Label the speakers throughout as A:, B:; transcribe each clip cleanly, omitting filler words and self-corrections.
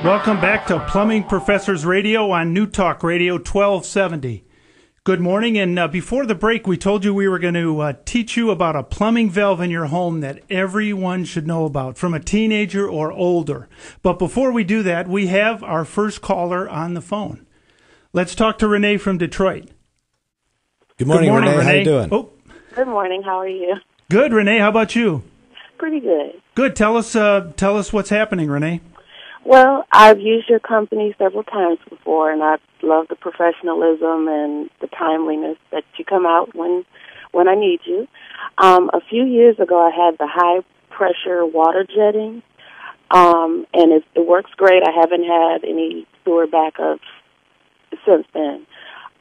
A: Welcome back to Plumbing Professors Radio on New Talk Radio 1270. Good morning, and before the break, we told you we were going to teach you about a plumbing valve in your home that everyone should know about, from a teenager or older. But before we do that, we have our first caller on the phone. Let's talk to Renee from Detroit.
B: Good morning, Renee. How you doing?
C: Oh. Good morning. How are you?
A: Good, Renee. How about you?
C: Pretty good.
A: Good. Tell us what's happening, Renee.
C: Well, I've used your company several times before, and I love the professionalism and the timeliness that you come out when I need you. A few years ago, I had the high-pressure water jetting, and it works great. I haven't had any sewer backups since then.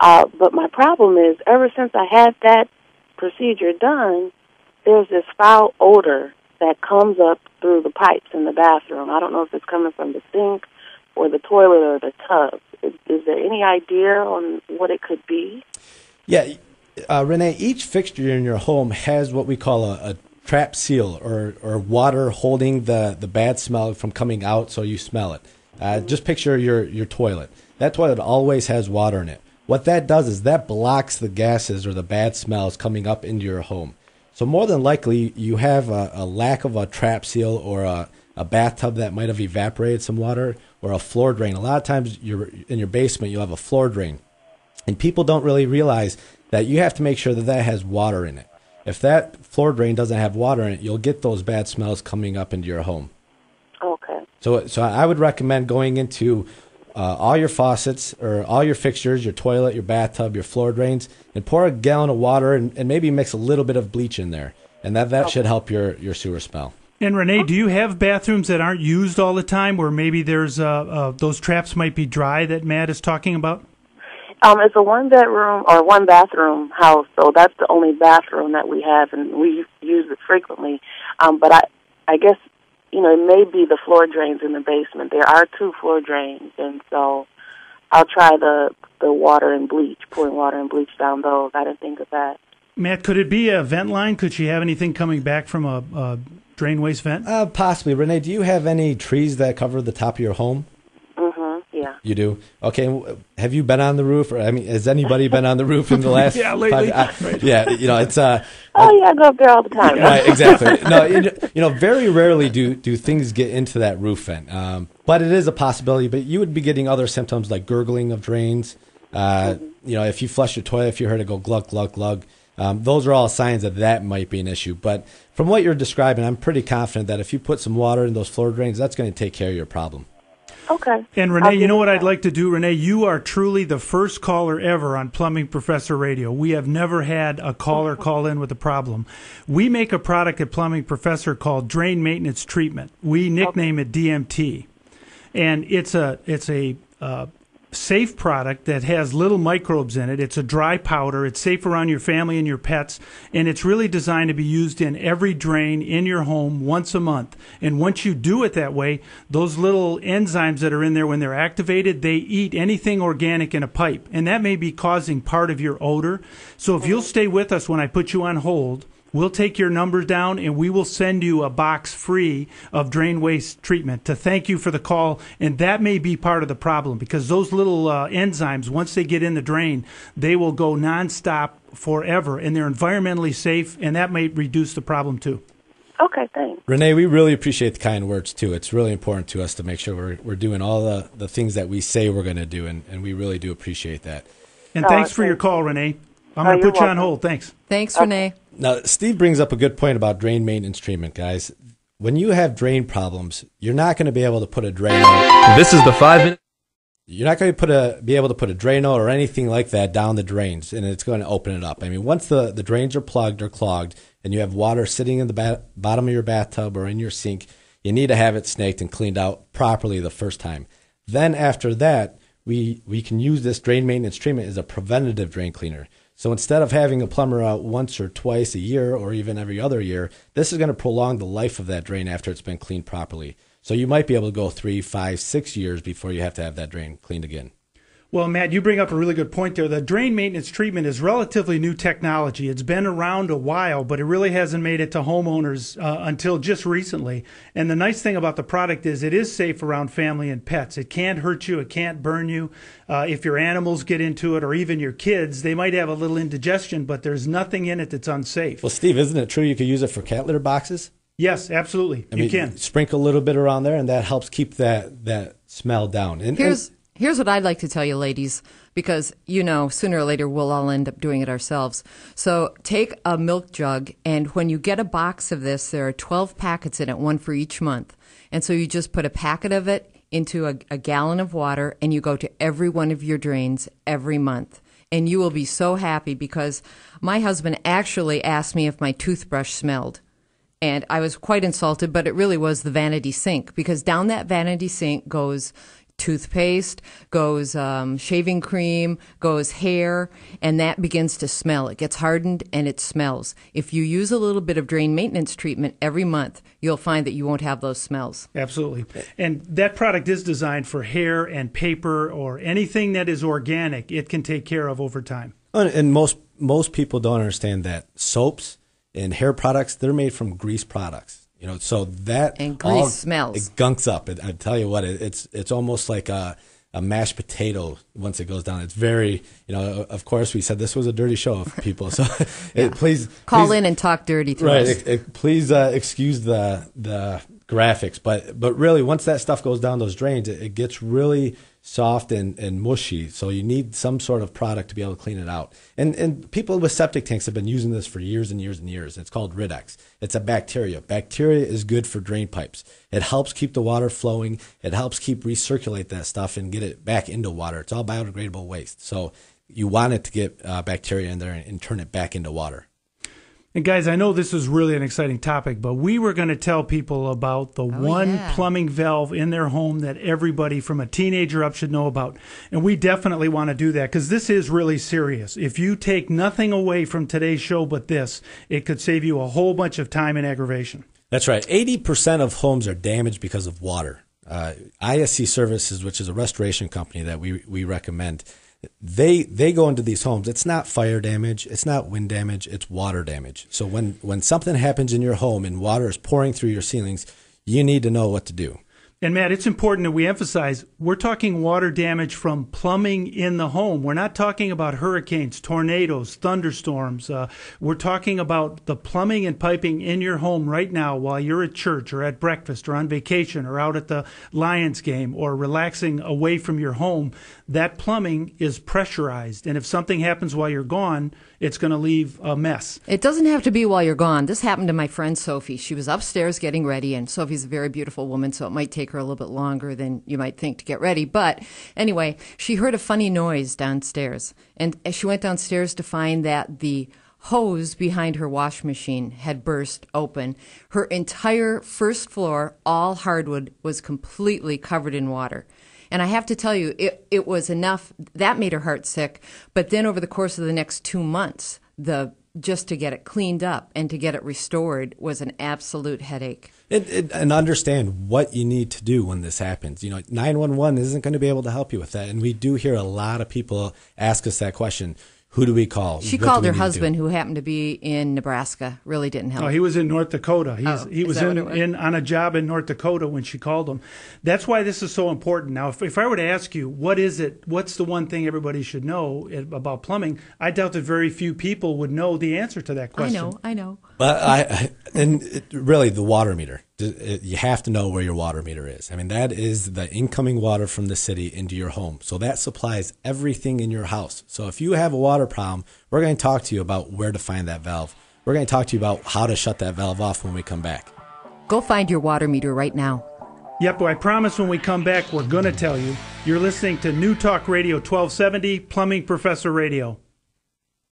C: But my problem is, ever since I had that procedure done, there's this foul odor that comes up through the pipes in the bathroom. I don't know if it's coming from the sink or the toilet or the tub. Is there any idea on what it could be?
B: Yeah, Renee, each fixture in your home has what we call a trap seal or water holding the bad smell from coming out so you smell it. Just picture your toilet. That toilet always has water in it. What that does is that blocks the gases or the bad smells coming up into your home. So more than likely, you have a lack of a trap seal or a bathtub that might have evaporated some water, or a floor drain. A lot of times in your basement, you'll have a floor drain. And people don't really realize that you have to make sure that has water in it. If that floor drain doesn't have water in it, you'll get those bad smells coming up into your home.
C: Okay.
B: So I would recommend going into all your faucets or all your fixtures, your toilet, your bathtub, your floor drains, and pour a gallon of water and maybe mix a little bit of bleach in there. And that should help your sewer smell.
A: And Renee, do you have bathrooms that aren't used all the time where maybe there's those traps might be dry that Matt is talking about?
C: It's a one-bedroom or one-bathroom house, so that's the only bathroom that we have, and we use it frequently. But I guess, it may be the floor drains in the basement. There are 2 floor drains, and so I'll try the water and bleach, pouring water and bleach down those. I didn't think of that.
A: Matt, could it be a vent line? Could she have anything coming back from a drain waste vent?
B: Possibly. Renee, do you have any trees that cover the top of your home?
C: Yeah.
B: You do? Okay. Have you been on the roof? Or has anybody been on the roof in the last?
A: Yeah, lately.
B: Right. Yeah, it's.
C: I go up there all the time.
B: Right, exactly. No, very rarely do things get into that roof vent. But it is a possibility. But you would be getting other symptoms like gurgling of drains. If you flush your toilet, if you heard it go glug glug glug, those are all signs that might be an issue. But from what you're describing, I'm pretty confident that if you put some water in those floor drains, that's going to take care of your problem.
C: Okay.
A: And Renee, you know what I'd like to do? Renee, you are truly the first caller ever on Plumbing Professor Radio. We have never had a caller call in with a problem. We make a product at Plumbing Professor called Drain Maintenance Treatment. We nickname it DMT. And it's a safe product that has little microbes in it. It's a dry powder. It's safe around your family and your pets, and it's really designed to be used in every drain in your home once a month. And once you do it that way, those little enzymes that are in there, when they're activated, they eat anything organic in a pipe, and that may be causing part of your odor. So if you'll stay with us when I put you on hold, we'll take your numbers down, and we will send you a box free of drain waste treatment to thank you for the call. And that may be part of the problem, because those little enzymes, once they get in the drain, they will go nonstop forever, and they're environmentally safe, and that may reduce the problem too.
C: Okay, thanks.
B: Renee, we really appreciate the kind words too. It's really important to us to make sure we're doing all the things that we say we're going to do, and we really do appreciate that.
A: And thanks for your call, Renee. I'm going to put you on hold. Thanks.
D: Thanks, Renee.
B: Now, Steve brings up a good point about drain maintenance treatment, guys. When you have drain problems, you're not going to be able to put a Drano.
E: This is the 5-minute.
B: You're not going to be able to put a Drano or anything like that down the drains, and it's going to open it up. I mean, once the drains are plugged or clogged, and you have water sitting in the bottom of your bathtub or in your sink, you need to have it snaked and cleaned out properly the first time. Then after that, we can use this drain maintenance treatment as a preventative drain cleaner. So instead of having a plumber out once or twice a year or even every other year, this is going to prolong the life of that drain after it's been cleaned properly. So you might be able to go 3, 5, 6 years before you have to have that drain cleaned again.
A: Well, Matt, you bring up a really good point there. The drain maintenance treatment is relatively new technology. It's been around a while, but it really hasn't made it to homeowners until just recently. And the nice thing about the product is it is safe around family and pets. It can't hurt you. It can't burn you. If your animals get into it, or even your kids, they might have a little indigestion, but there's nothing in it that's unsafe.
B: Well, Steve, isn't it true you could use it for cat litter boxes?
A: Yes, absolutely. You can.
B: Sprinkle a little bit around there, and that helps keep that smell down.
D: Here's what I'd like to tell you, ladies, because, sooner or later we'll all end up doing it ourselves. So take a milk jug, and when you get a box of this, there are 12 packets in it, one for each month. And so you just put a packet of it into a gallon of water, and you go to every one of your drains every month. And you will be so happy, because my husband actually asked me if my toothbrush smelled. And I was quite insulted, but it really was the vanity sink, because down that vanity sink goes toothpaste, goes shaving cream, goes hair, and that begins to smell. It gets hardened and it smells. If you use a little bit of drain maintenance treatment every month, you'll find that you won't have those smells.
A: Absolutely. And that product is designed for hair and paper or anything that is organic. It can take care of over time.
B: And most people don't understand that soaps and hair products, they're made from grease products. So that
D: and grease smells.
B: It gunks up. I tell you what, it's almost like a mashed potato once it goes down. It's very, of course, we said this was a dirty show of people. So please
D: call in and talk dirty to us.
B: Please excuse the graphics, but really, once that stuff goes down those drains, it gets really soft and mushy. So you need some sort of product to be able to clean it out. And people with septic tanks have been using this for years and years and years. It's called Ridex. It's a bacteria. Bacteria is good for drain pipes. It helps keep the water flowing. It helps recirculate that stuff and get it back into water. It's all biodegradable waste. So you want it to get bacteria in there and turn it back into water.
A: And guys, I know this is really an exciting topic, but we were going to tell people about the plumbing valve in their home that everybody from a teenager up should know about. And we definitely want to do that, because this is really serious. If you take nothing away from today's show but this, it could save you a whole bunch of time and aggravation.
B: That's right. 80% of homes are damaged because of water. ISC Services, which is a restoration company that we recommend, they go into these homes. It's not fire damage, it's not wind damage, it's water damage. So when something happens in your home and water is pouring through your ceilings, you need to know what to do.
A: And Matt, it's important that we emphasize we're talking water damage from plumbing in the home. We're not talking about hurricanes, tornadoes, thunderstorms. We're talking about the plumbing and piping in your home right now while you're at church or at breakfast or on vacation or out at the Lions game or relaxing away from your home. That plumbing is pressurized. And if something happens while you're gone, it's going to leave a mess.
D: It doesn't have to be while you're gone. This happened to my friend Sophie. She was upstairs getting ready, and Sophie's a very beautiful woman, so it might take her a little bit longer than you might think to get ready. But anyway, she heard a funny noise downstairs, and she went downstairs to find that the hose behind her wash machine had burst open. Her entire first floor, all hardwood, was completely covered in water. And I have to tell you, it was enough. That made her heart sick. But then over the course of the next 2 months, just to get it cleaned up and to get it restored was an absolute headache.
B: And understand what you need to do when this happens. 911 isn't going to be able to help you with that. And we do hear a lot of people ask us that question. Who do we call?
D: She called her husband, who happened to be in Nebraska. Really didn't help.
A: Oh, he was in North Dakota. He was on a job in North Dakota when she called him. That's why this is so important. Now, if I were to ask you, what's the one thing everybody should know about plumbing, I doubt that very few people would know the answer to that question.
D: I know.
B: But really, the water meter. You have to know where your water meter is. I mean, that is the incoming water from the city into your home. So that supplies everything in your house. So if you have a water problem, we're going to talk to you about where to find that valve. We're going to talk to you about how to shut that valve off when we come back.
D: Go find your water meter right now.
A: Yep, I promise when we come back, we're going to tell you. You're listening to New Talk Radio 1270, Plumbing Professor Radio.